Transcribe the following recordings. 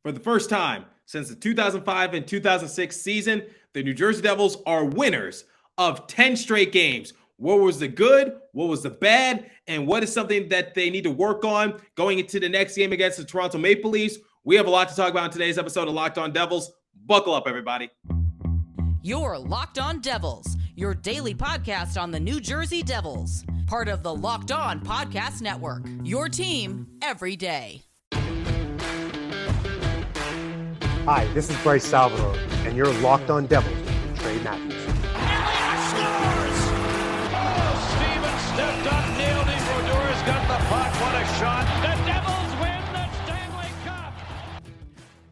For the first time since the 2005 and 2006 season, the New Jersey Devils are winners of 10 straight games. What was the good? What was the bad? And what is something that they need to work on going into the next game against the Toronto Maple Leafs? We have a lot to talk about in today's episode of Locked On Devils. Buckle up, everybody. You're Locked On Devils, your daily podcast on the New Jersey Devils. Part of the Locked On Podcast Network, your team every day. Hi, this is Bryce Salvador, and you're Locked On Devils with Trey Matthews. Scores! Oh, Steven stepped up, nailed it. Brodor's got the puck. What a shot. The Devils win the Stanley Cup.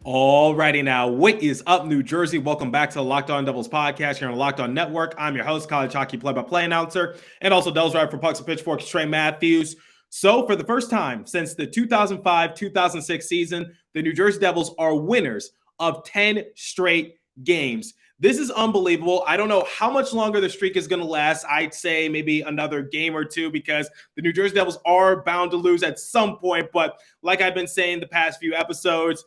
Alrighty now, what is up, New Jersey? Welcome back to the Locked On Devils podcast here on the Locked On Network. I'm your host, college hockey play-by-play announcer, and also Devils writer for Pucks and Pitchforks, Trey Matthews. So for the first time since the 2005-2006 season, the New Jersey Devils are winners of 10 straight games. This is unbelievable. I don't know how much longer the streak is going to last. I'd say maybe another game or two because the New Jersey Devils are bound to lose at some point. But like I've been saying the past few episodes,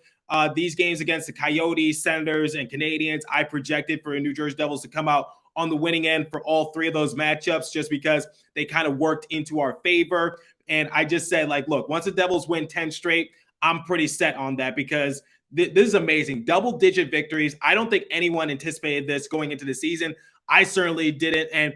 these games against the Coyotes, Senators, and Canadiens, I projected for the New Jersey Devils to come out on the winning end for all three of those matchups just because they kind of worked into our favor. And I just said, look, once the Devils win 10 straight, I'm pretty set on that because this is amazing. Double-digit victories. I don't think anyone anticipated this going into the season. I certainly didn't. And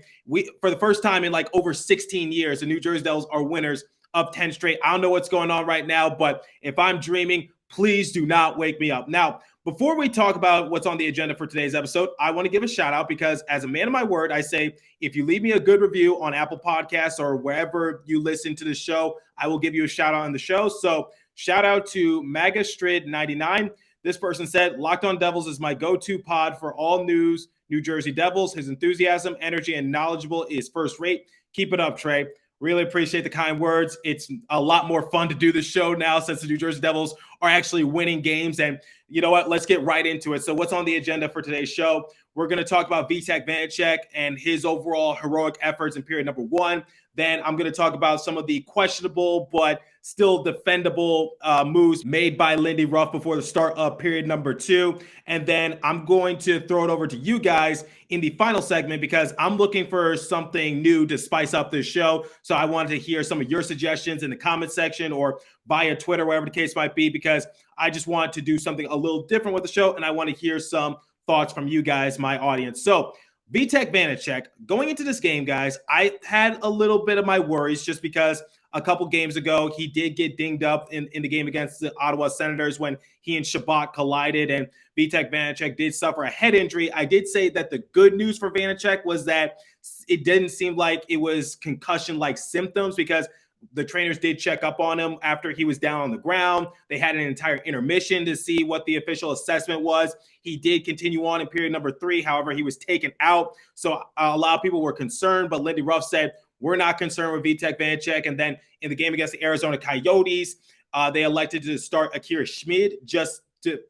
for the first time in over 16 years, the New Jersey Devils are winners of 10 straight. I don't know what's going on right now, but if I'm dreaming, please do not wake me up. Now, before we talk about what's on the agenda for today's episode, I want to give a shout out because as a man of my word, I say, if you leave me a good review on Apple Podcasts or wherever you listen to the show, I will give you a shout out on the show. So shout out to Magastrid99. This person said, Locked On Devils is my go-to pod for all news New Jersey Devils. His enthusiasm, energy, and knowledgeable is first rate. Keep it up, Trey. Really appreciate the kind words. It's a lot more fun to do the show now since the New Jersey Devils are actually winning games. And you know what? Let's get right into it. So what's on the agenda for today's show? We're going to talk about Vitek Vanacek and his overall heroic efforts in period number one. Then I'm going to talk about some of the questionable but still defendable moves made by Lindy Ruff before the start of period number two. And then I'm going to throw it over to you guys in the final segment because I'm looking for something new to spice up this show. So I wanted to hear some of your suggestions in the comment section or via Twitter, wherever the case might be, because I just want to do something a little different with the show. And I want to hear some thoughts from you guys, my audience. So Vitek Vanacek, going into this game, guys, I had a little bit of my worries just because a couple games ago, he did get dinged up in the game against the Ottawa Senators when he and Shabbat collided, and Vitek Vanacek did suffer a head injury. I did say that the good news for Vanacek was that it didn't seem like it was concussion-like symptoms because the trainers did check up on him after he was down on the ground. They had an entire intermission to see what the official assessment was. He did continue on in period number three. However, he was taken out. So a lot of people were concerned, but Lindy Ruff said, we're not concerned with Vitek Vanacek. And then in the game against the Arizona Coyotes, they elected to start Akira Schmid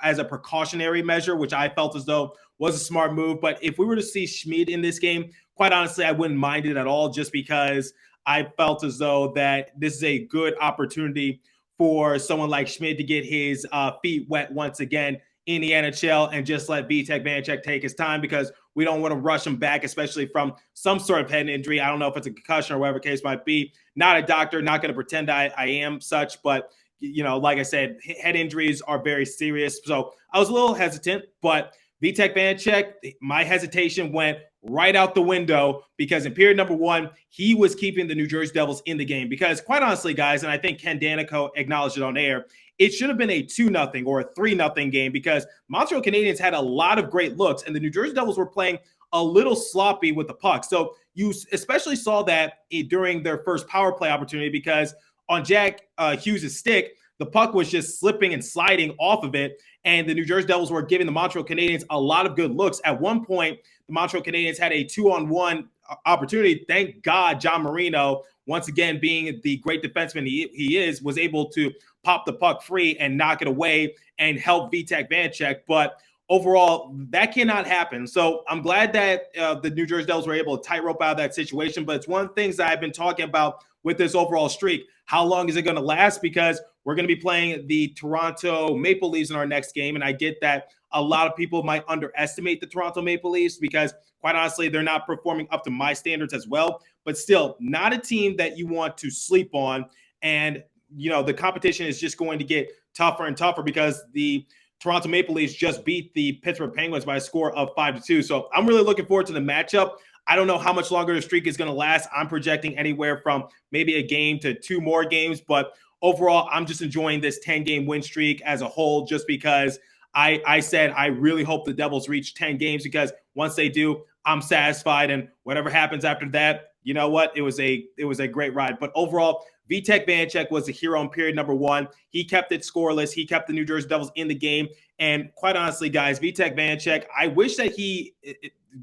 as a precautionary measure, which I felt as though was a smart move. But if we were to see Schmid in this game, quite honestly, I wouldn't mind it at all just because I felt as though that this is a good opportunity for someone like Schmid to get his feet wet once again in the NHL and just let Vitek Vanacek take his time because we don't want to rush him back, especially from some sort of head injury. I don't know if it's a concussion or whatever the case might be. Not a doctor, not going to pretend I am such, but like I said, head injuries are very serious. So I was a little hesitant, but Vitek Vanacek, my hesitation went right out the window because in period number one, he was keeping the New Jersey Devils in the game because quite honestly, guys, and I think Ken Danico acknowledged it on air, it should have been a 2-0 or a 3-0 game because Montreal Canadiens had a lot of great looks and the New Jersey Devils were playing a little sloppy with the puck. So you especially saw that during their first power play opportunity because on Jack Hughes' stick, the puck was just slipping and sliding off of it. And the New Jersey Devils were giving the Montreal Canadiens a lot of good looks. At one point, the Montreal Canadiens had a 2-on-1 opportunity. Thank God John Marino, once again, being the great defenseman he is, was able to pop the puck free and knock it away and help Vitek Vanacek. But overall, that cannot happen. So I'm glad that the New Jersey Devils were able to tightrope out of that situation. But it's one of the things that I've been talking about with this overall streak. How long is it going to last? Because we're going to be playing the Toronto Maple Leafs in our next game. And I get that a lot of people might underestimate the Toronto Maple Leafs because, quite honestly, they're not performing up to my standards as well. But still, not a team that you want to sleep on. And, the competition is just going to get tougher and tougher because the Toronto Maple Leafs just beat the Pittsburgh Penguins by a score of 5-2. So I'm really looking forward to the matchup. I don't know how much longer the streak is going to last. I'm projecting anywhere from maybe a game to 2 more games. But overall, I'm just enjoying this 10-game win streak as a whole just because I said I really hope the Devils reach 10 games because once they do, I'm satisfied. And whatever happens after that, you know what? It was a great ride. But overall, Vitek Vanecek was the hero in period number 1. He kept it scoreless. He kept the New Jersey Devils in the game. And quite honestly, guys, Vitek Vanecek, I wish that he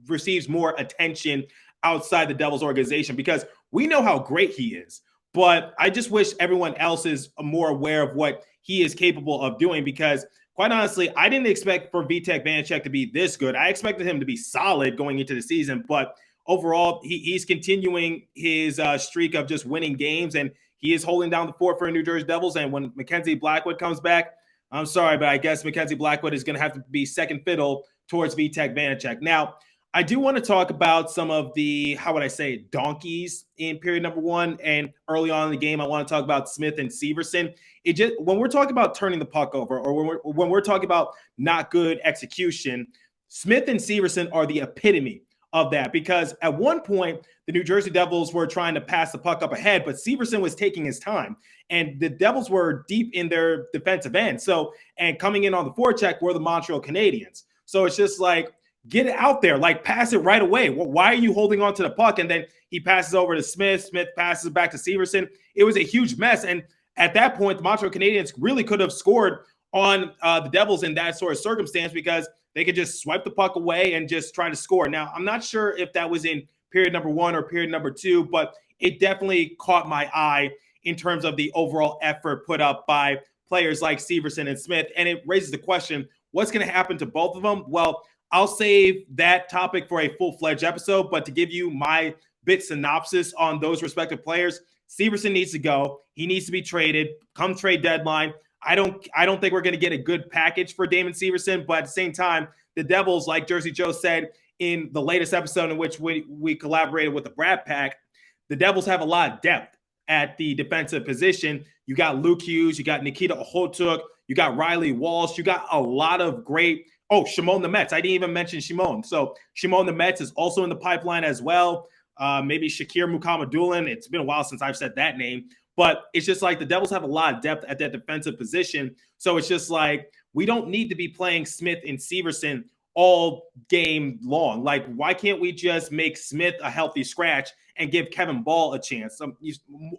receives more attention outside the Devils organization because we know how great he is. But I just wish everyone else is more aware of what he is capable of doing because, quite honestly, I didn't expect for Vitek Vanecek to be this good. I expected him to be solid going into the season. But overall, he's continuing his streak of just winning games, and he is holding down the fort for the New Jersey Devils. And when Mackenzie Blackwood comes back, I'm sorry, but I guess Mackenzie Blackwood is going to have to be second fiddle towards Vitek Vanecek. Now, I do want to talk about some of the, donkeys in period number 1. And early on in the game, I want to talk about Smith and Severson. When we're talking about turning the puck over or when we're talking about not good execution, Smith and Severson are the epitome of that because at one point, the New Jersey Devils were trying to pass the puck up ahead, but Severson was taking his time. And the Devils were deep in their defensive end. And coming in on the forecheck were the Montreal Canadiens. So it's just like, get it out there, like pass it right away. Why are you holding on to the puck? And then he passes over to Smith. Smith passes back to Severson. It was a huge mess. And at that point, the Montreal Canadiens really could have scored on the Devils in that sort of circumstance because they could just swipe the puck away and just try to score. Now, I'm not sure if that was in period number 1 or period number 2, but it definitely caught my eye in terms of the overall effort put up by players like Severson and Smith. And it raises the question, what's going to happen to both of them? Well, I'll save that topic for a full-fledged episode, but to give you my bit synopsis on those respective players, Severson needs to go. He needs to be traded come trade deadline. I don't think we're going to get a good package for Damon Severson, but at the same time, the Devils, like Jersey Joe said in the latest episode in which we collaborated with the Brad Pack, the Devils have a lot of depth at the defensive position. You got Luke Hughes, you got Nikita Ohotuk, you got Riley Walsh, you got a lot of great. Oh, Shimon the Mets. I didn't even mention Shimon. So Shimon the Mets is also in the pipeline as well. Maybe Shakir Mukhamadullin. It's been a while since I've said that name. But it's just like the Devils have a lot of depth at that defensive position. So it's just like we don't need to be playing Smith and Severson all game long. Like, why can't we just make Smith a healthy scratch and give Kevin Ball a chance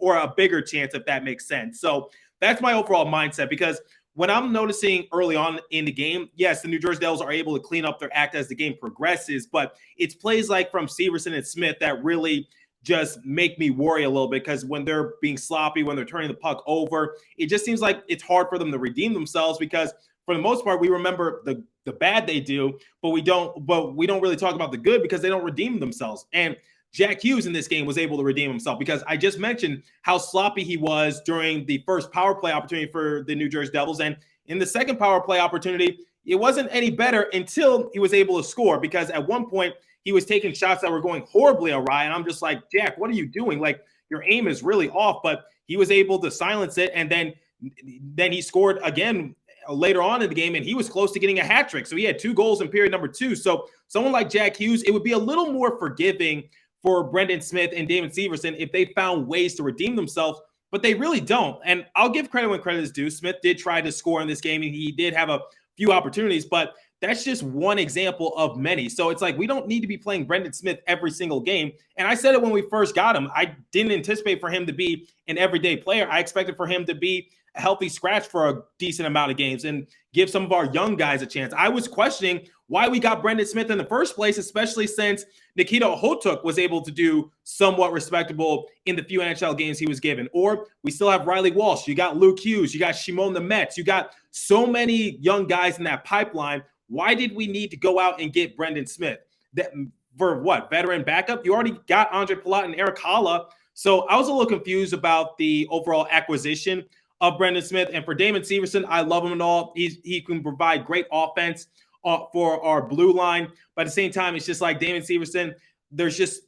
or a bigger chance, if that makes sense? So that's my overall mindset because when I'm noticing early on in the game, yes, the New Jersey Devils are able to clean up their act as the game progresses, but it's plays like from Severson and Smith that really just make me worry a little bit because when they're being sloppy, when they're turning the puck over, it just seems like it's hard for them to redeem themselves because for the most part, we remember the bad they do, but we don't really talk about the good because they don't redeem themselves. And Jack Hughes in this game was able to redeem himself because I just mentioned how sloppy he was during the first power play opportunity for the New Jersey Devils. And in the second power play opportunity, it wasn't any better until he was able to score because at one point he was taking shots that were going horribly awry. And I'm just like, Jack, what are you doing? Like, your aim is really off, but he was able to silence it. And then he scored again later on in the game, and he was close to getting a hat trick. So he had 2 goals in period number 2. So someone like Jack Hughes, it would be a little more forgiving for Brendan Smith and Damon Severson if they found ways to redeem themselves, but they really don't. And I'll give credit when credit is due. Smith did try to score in this game, and he did have a few opportunities, but that's just one example of many. So it's like we don't need to be playing Brendan Smith every single game. And I said it when we first got him. I didn't anticipate for him to be an everyday player. I expected for him to be a healthy scratch for a decent amount of games and give some of our young guys a chance. I was questioning why we got Brendan Smith in the first place, especially since Nikita Ohotuk was able to do somewhat respectable in the few NHL games he was given. Or we still have Riley Walsh. You got Luke Hughes. You got Shimon the Mets. You got so many young guys in that pipeline. Why did we need to go out and get Brendan Smith? That for what? Veteran backup? You already got Andre Palat and Eric Halla. So I was a little confused about the overall acquisition of Brendan Smith. And for Damon Severson, I love him and all. He can provide great offense for our blue line. But at the same time, it's just like Damon Severson,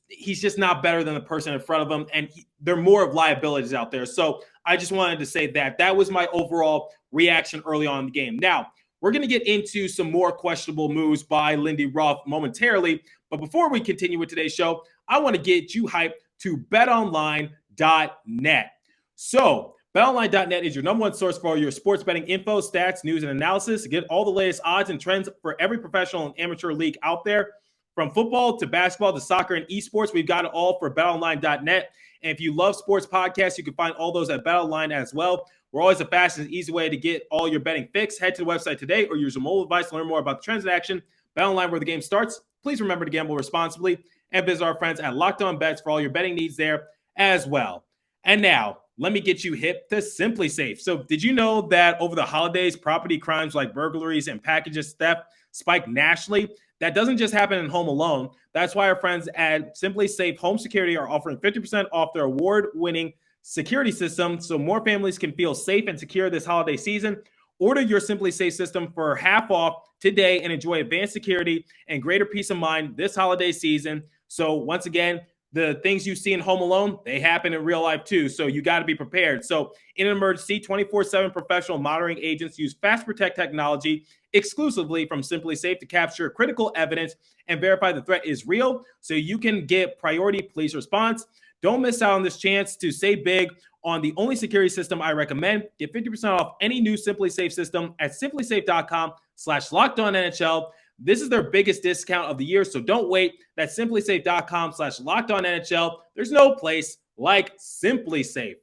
he's just not better than the person in front of him. And they're more of liabilities out there. So I just wanted to say that was my overall reaction early on in the game. Now, we're going to get into some more questionable moves by Lindy Ruff momentarily. But before we continue with today's show, I want to get you hyped to BetOnline.net. So BetOnline.net is your number one source for all your sports betting info, stats, news, and analysis to get all the latest odds and trends for every professional and amateur league out there. From football to basketball to soccer and esports, we've got it all for BetOnline.net. And if you love sports podcasts, you can find all those at BetOnline as well. We're always the fastest and easy way to get all your betting fix. Head to the website today or use your mobile device to learn more about the trends in action. BetOnline, where the game starts. Please remember to gamble responsibly and visit our friends at Locked On Bets for all your betting needs there as well. And now, let me get you hip to SimpliSafe. So did you know that over the holidays, property crimes like burglaries and packages theft spiked nationally? That doesn't just happen in home alone. That's why our friends at SimpliSafe Home Security are offering 50% off their award-winning security system so more families can feel safe and secure this holiday season. Order your SimpliSafe system for half off today and enjoy advanced security and greater peace of mind this holiday season. So once again, the things you see in Home Alone, they happen in real life too. So you got to be prepared. So in an emergency, 24/7 professional monitoring agents use Fast Protect technology exclusively from SimpliSafe to capture critical evidence and verify the threat is real so you can get priority police response. Don't miss out on this chance to save big on the only security system I recommend. Get 50% off any new SimpliSafe system at simplisafe.com/LockedOnNHL. This is their biggest discount of the year, so don't wait. That's simplisafe.com/LockedOnNHL. There's no place like SimpliSafe.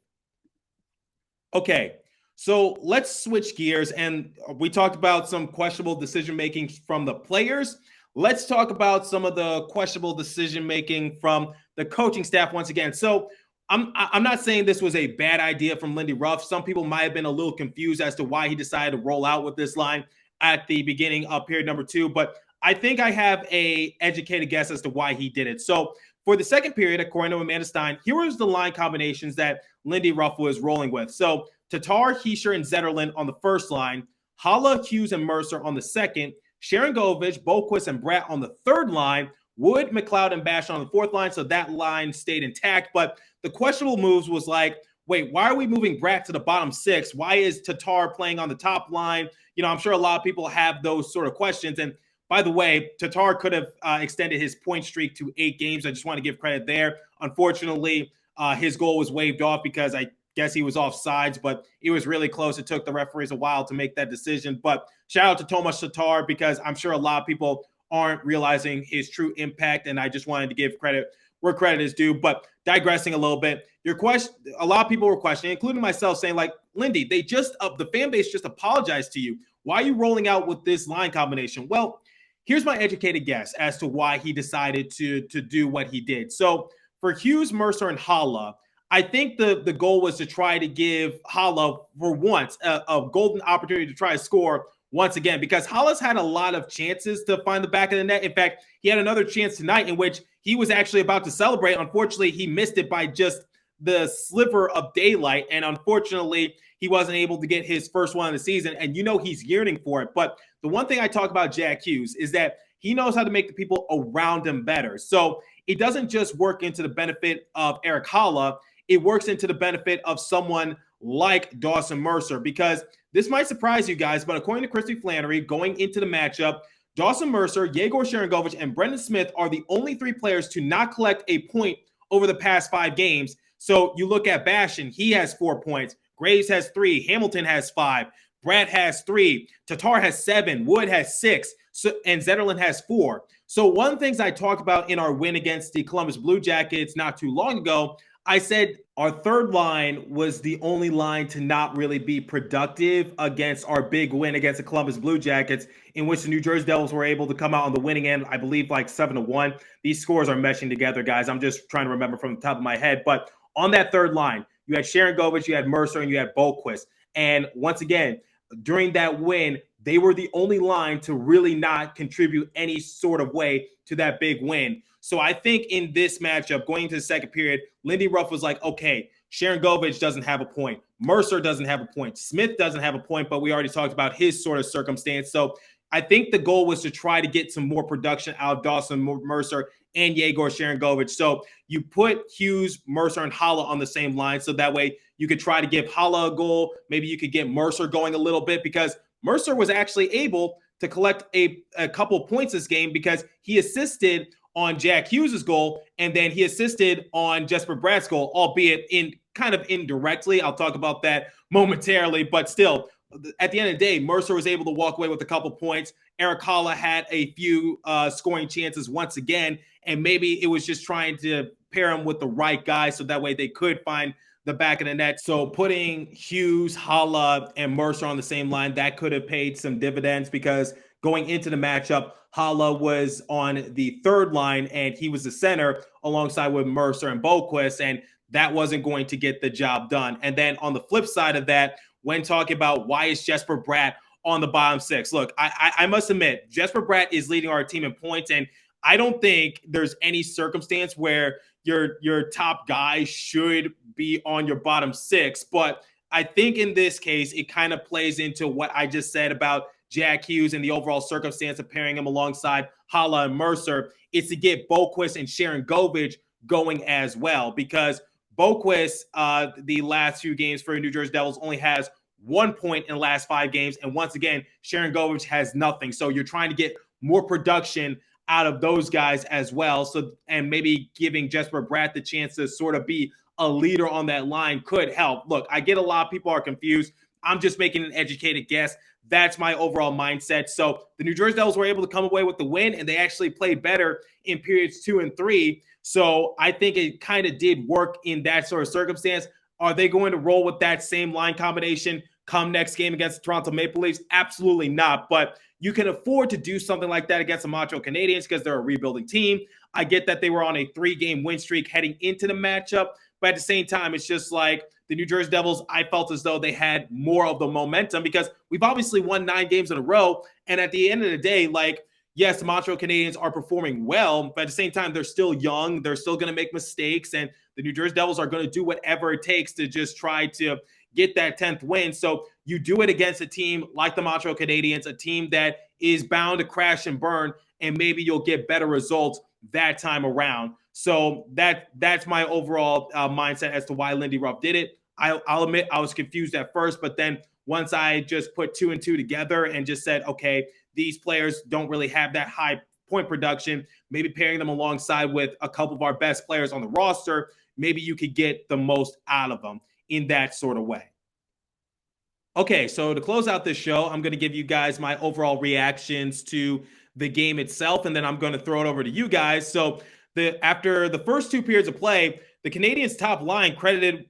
Okay, so let's switch gears, and we talked about some questionable decision-making from the players. Let's talk about some of the questionable decision-making from the coaching staff once again. So I'm not saying this was a bad idea from Lindy Ruff. Some people might have been a little confused as to why he decided to roll out with this line at the beginning of period number 2, but I think I have a educated guess as to why he did it. So for the second period, according to Amanda Stein, here was the line combinations that Lindy Ruff was rolling with. So Tatar, Hischier, and Zetterlund on the first line, Haula, Hughes, and Mercer on the second, Sharangovich, Boquist, and Bratt on the third line, Wood, McLeod, and Bash on the fourth line. So that line stayed intact. But the questionable moves was like, wait, why are we moving Bratt to the bottom six? Why is Tatar playing on the top line? You know, I'm sure a lot of people have those sort of questions. And by the way, Tatar could have extended his point streak to 8 games. I just want to give credit there. Unfortunately, his goal was waved off because I guess he was offsides, but it was really close. It took the referees a while to make that decision. But shout out to Tomas Tatar because I'm sure a lot of people aren't realizing his true impact, and I just wanted to give credit where credit is due. But digressing a little bit, your question, a lot of people were questioning, including myself, saying like, Lindy, they just the fan base just apologized to you. Why are you rolling out with this line combination? Well, here's my educated guess as to why he decided to do what he did. So for Hughes, Mercer, and Haula, I think the goal was to try to give Haula, for once, a golden opportunity to try to score once again, because Haula's had a lot of chances to find the back of the net. In fact, he had another chance tonight in which he was actually about to celebrate. Unfortunately, he missed it by just the sliver of daylight, and unfortunately, he wasn't able to get his first one of the season, and you know he's yearning for it. But the one thing I talk about Jack Hughes is that he knows how to make the people around him better. So it doesn't just work into the benefit of Erik Haula, it works into the benefit of someone like Dawson Mercer, because this might surprise you guys, but according to Christy Flannery, going into the matchup, Dawson Mercer, Yegor Sharangovich, and Brendan Smith are the only 3 players to not collect a point over the past 5 games. So you look at Bastion, he has 4 points. Graves has 3. Hamilton has 5. Bratt has 3. Tatar has 7. Wood has 6. And Zetterlund has 4. So one of the things I talked about in our win against the Columbus Blue Jackets not too long ago, I said our third line was the only line to not really be productive against our big win against the Columbus Blue Jackets, in which the New Jersey Devils were able to come out on the winning end, I believe like 7-1. These scores are meshing together, guys. I'm just trying to remember from the top of my head. But on that third line, you had Sharangovich, you had Mercer, and you had Boquist. And once again, during that win, they were the only line to really not contribute any sort of way to that big win. So I think in this matchup, going into the second period, Lindy Ruff was like, okay, Sharangovich doesn't have a point. Mercer doesn't have a point. Smith doesn't have a point, but we already talked about his sort of circumstance. So I think the goal was to try to get some more production out of Dawson Mercer and Yegor Sharangovich. So you put Hughes, Mercer, and Haula on the same line. So that way you could try to give Haula a goal. Maybe you could get Mercer going a little bit, because Mercer was actually able to collect a couple points this game because he assisted on Jack Hughes' goal, and then he assisted on Jesper Bradt's goal, albeit in kind of indirectly. I'll talk about that momentarily, but still, at the end of the day, Mercer was able to walk away with a couple points. Eric Haula had a few scoring chances once again, and maybe it was just trying to pair him with the right guy so that way they could find the back of the net. So putting Hughes, Haula, and Mercer on the same line, that could have paid some dividends, because going into the matchup, Haula was on the third line and he was the center alongside with Mercer and Boquist, and that wasn't going to get the job done. And then on the flip side of that, when talking about why is Jesper Bratt on the bottom six, look, I must admit, Jesper Bratt is leading our team in points, and I don't think there's any circumstance where your top guy should be on your bottom six. But I think in this case, it kind of plays into what I just said about Jack Hughes and the overall circumstance of pairing him alongside Haula and Mercer. It's to get Boquist and Sharangovich going as well, because Boquist, the last few games for New Jersey Devils, only has 1 point in the last 5 games. And once again, Sharangovich has nothing. So you're trying to get more production out of those guys as well. So, and maybe giving Jesper Bratt the chance to sort of be a leader on that line could help. Look, I get a lot of people are confused. I'm just making an educated guess. That's my overall mindset. So the New Jersey Devils were able to come away with the win, and they actually played better in periods 2 and 3. So I think it kind of did work in that sort of circumstance. Are they going to roll with that same line combination come next game against the Toronto Maple Leafs? Absolutely not. But you can afford to do something like that against the Montreal Canadiens because they're a rebuilding team. I get that they were on a 3-game win streak heading into the matchup, but at the same time, it's just like the New Jersey Devils, I felt as though they had more of the momentum because we've obviously won 9 games in a row. And at the end of the day, like, yes, the Montreal Canadiens are performing well, but at the same time, they're still young. They're still going to make mistakes. And the New Jersey Devils are going to do whatever it takes to just try to get that 10th win. So you do it against a team like the Montreal Canadiens, a team that is bound to crash and burn, and maybe you'll get better results that time around. So that's my overall mindset as to why Lindy Ruff did it. I'll admit I was confused at first, but then once I just put 2 and 2 together and just said, okay, these players don't really have that high point production, maybe pairing them alongside with a couple of our best players on the roster, maybe you could get the most out of them in that sort of way. Okay, so to close out this show, I'm going to give you guys my overall reactions to the game itself, and then I'm going to throw it over to you guys. So after the first 2 periods of play, the Canadiens' top line credited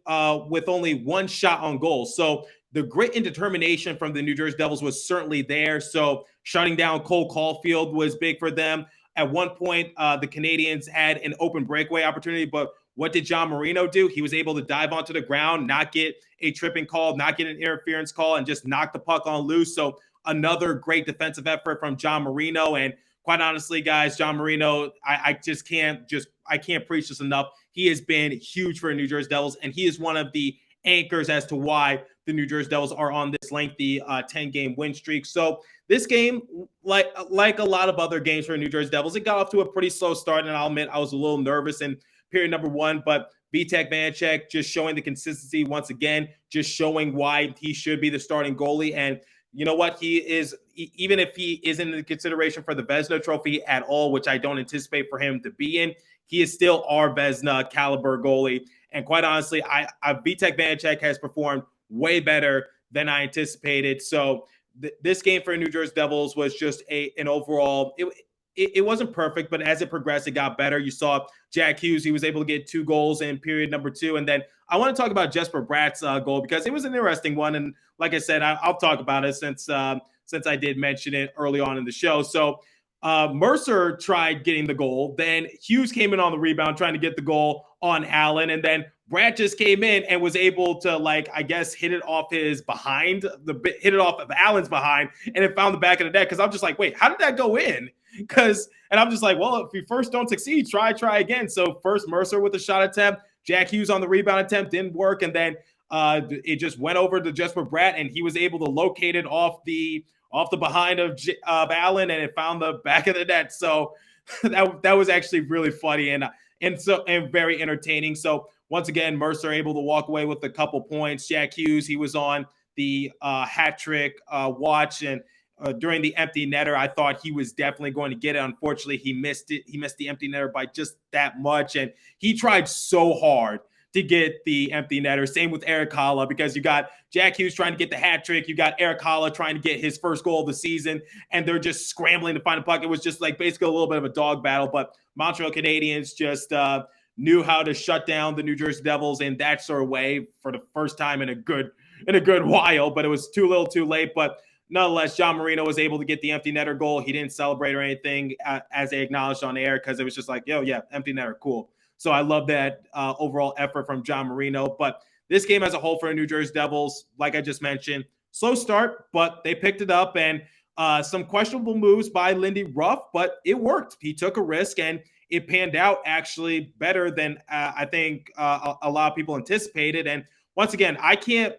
with only 1 shot on goal. So the grit and determination from the New Jersey Devils was certainly there. So shutting down Cole Caulfield was big for them. At one point, the Canadiens had an open breakaway opportunity, but what did John Marino do? He was able to dive onto the ground, not get a tripping call, not get an interference call, and just knock the puck on loose. So another great defensive effort from John Marino. And quite honestly, guys, John Marino, I can't preach this enough. He has been huge for the New Jersey Devils, and he is one of the anchors as to why the New Jersey Devils are on this lengthy 10-game win streak. So this game, like a lot of other games for the New Jersey Devils, it got off to a pretty slow start, and I'll admit I was a little nervous in period number 1, but Vitek Vanecek just showing the consistency once again, just showing why he should be the starting goalie. And you know what? He is, even if he isn't in consideration for the Vezina Trophy at all, which I don't anticipate for him to be in, he is still our Vezina caliber goalie. And quite honestly, Vitek Vanecek has performed way better than I anticipated. So this game for the New Jersey Devils was just an overall, it wasn't perfect, but as it progressed, it got better. You saw Jack Hughes, he was able to get 2 goals in period number 2. And then I want to talk about Jesper Bratt's goal because it was an interesting one. And like I said, I'll talk about it since I did mention it early on in the show. So Mercer tried getting the goal. Then Hughes came in on the rebound trying to get the goal on Allen. And then Bratt just came in and was able to, hit it off his behind, hit it off of Allen's behind, and it found the back of the net. Because I'm just like, wait, how did that go in? And I'm just like, well, if you first don't succeed, try again. So first Mercer with a shot attempt, Jack Hughes on the rebound attempt didn't work, and then it just went over to Jesper Bratt, and he was able to locate it off the behind of Allen, and it found the back of the net. So that was actually really funny and very entertaining. So once again, Mercer able to walk away with a couple points. Jack Hughes, he was on the hat trick watch, and during the empty netter, I thought he was definitely going to get it. Unfortunately, he missed it. He missed the empty netter by just that much, and he tried so hard to get the empty netter. Same with Eric Haula, because you got Jack Hughes trying to get the hat trick. You got Eric Haula trying to get his first goal of the season, and they're just scrambling to find a puck. It was just like basically a little bit of a dog battle, but Montreal Canadiens just knew how to shut down the New Jersey Devils in that sort of way for the first time in a good while, but it was too little too late. But nonetheless, John Marino was able to get the empty netter goal. He didn't celebrate or anything as they acknowledged on air, because it was just like, yo, yeah, empty netter, cool. So I love that overall effort from John Marino. But this game as a whole for the New Jersey Devils, like I just mentioned, slow start, but they picked it up, and some questionable moves by Lindy Ruff, but it worked. He took a risk, and it panned out actually better than I think a lot of people anticipated. And once again, I can't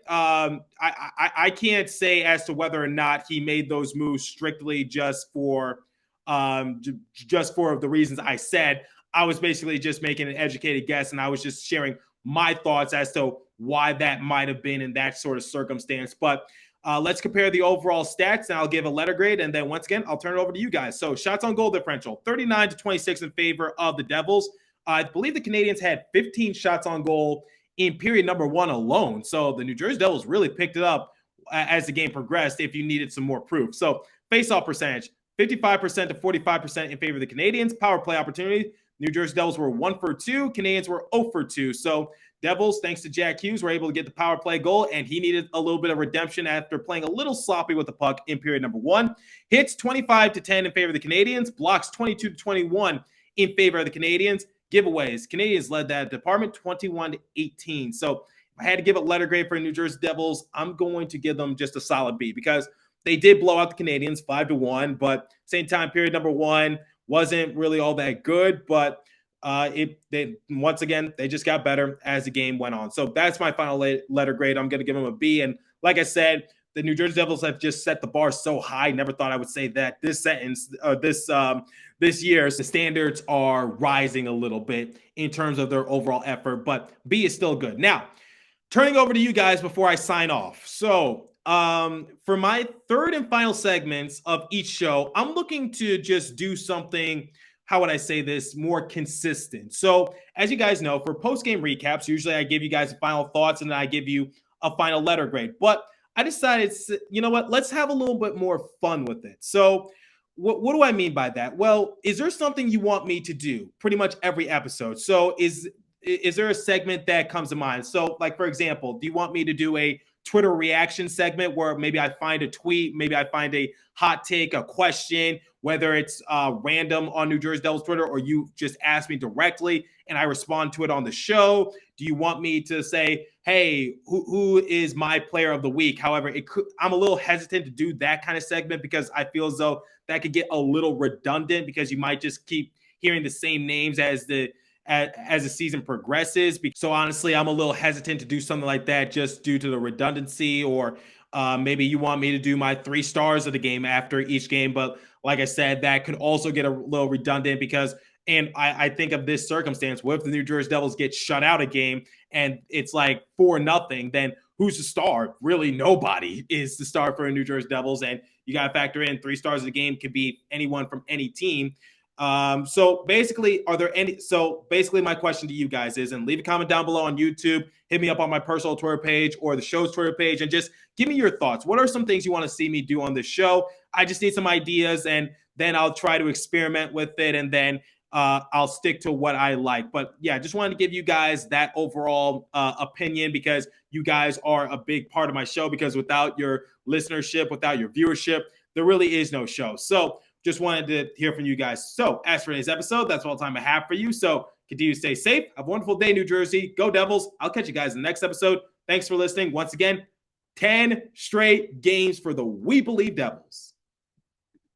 say as to whether or not he made those moves strictly just for the reasons I said. I was basically just making an educated guess, and I was just sharing my thoughts as to why that might have been in that sort of circumstance. But let's compare the overall stats, and I'll give a letter grade, and then once again, I'll turn it over to you guys. So shots on goal differential, 39-26 in favor of the Devils. I believe the Canadiens had 15 shots on goal in period number 1 alone. So the New Jersey Devils really picked it up as the game progressed if you needed some more proof. So face-off percentage, 55% to 45% in favor of the Canadiens. Power play opportunity, New Jersey Devils were 1 for 2. Canadiens were 0 for 2. So Devils, thanks to Jack Hughes, were able to get the power play goal, and he needed a little bit of redemption after playing a little sloppy with the puck in period number 1. Hits 25-10 in favor of the Canadiens. Blocks 22-21 in favor of the Canadiens. Giveaways, Canadiens led that department 21-18. So if I had to give a letter grade for the New Jersey Devils, I'm going to give them just a solid B, because they did blow out the Canadiens 5-1, but same time period number 1 wasn't really all that good, but once again, they just got better as the game went on. So that's my final letter grade. I'm going to give them a B. And like I said, the New Jersey Devils have just set the bar so high. Never thought I would say that. This year, the standards are rising a little bit in terms of their overall effort, but B is still good. Now, turning over to you guys before I sign off. So for my third and final segments of each show, I'm looking to just do something, how would I say this, more consistent. So as you guys know, for post-game recaps, usually I give you guys final thoughts and then I give you a final letter grade. But I decided, you know what, let's have a little bit more fun with it. So what do I mean by that? Well, is there something you want me to do pretty much every episode? So is there a segment that comes to mind? So like, for example, do you want me to do a Twitter reaction segment where maybe I find a tweet, maybe I find a hot take, a question, whether it's random on New Jersey Devils Twitter, or you just ask me directly and I respond to it on the show? Do you want me to say, hey, who is my player of the week? However, I'm a little hesitant to do that kind of segment because I feel as though that could get a little redundant, because you might just keep hearing the same names as the season progresses. So honestly, I'm a little hesitant to do something like that just due to the redundancy, or maybe you want me to do my 3 stars of the game after each game. But like I said, that could also get a little redundant because, and I think of this circumstance, what if the New Jersey Devils get shut out a game and it's like 4-0, then who's the star? Really, nobody is the star for the New Jersey Devils. And you got to factor in 3 stars of the game could be anyone from any team. So basically, my question to you guys is, and leave a comment down below on YouTube, hit me up on my personal Twitter page or the show's Twitter page, and just give me your thoughts. What are some things you want to see me do on this show? I just need some ideas, and then I'll try to experiment with it, and then I'll stick to what I like. But yeah, just wanted to give you guys that overall opinion, because you guys are a big part of my show, because without your listenership, without your viewership, there really is no show. So just wanted to hear from you guys. So as for today's episode, that's all the time I have for you. So continue to stay safe. Have a wonderful day, New Jersey. Go Devils. I'll catch you guys in the next episode. Thanks for listening. Once again, 10 straight games for the We Believe Devils.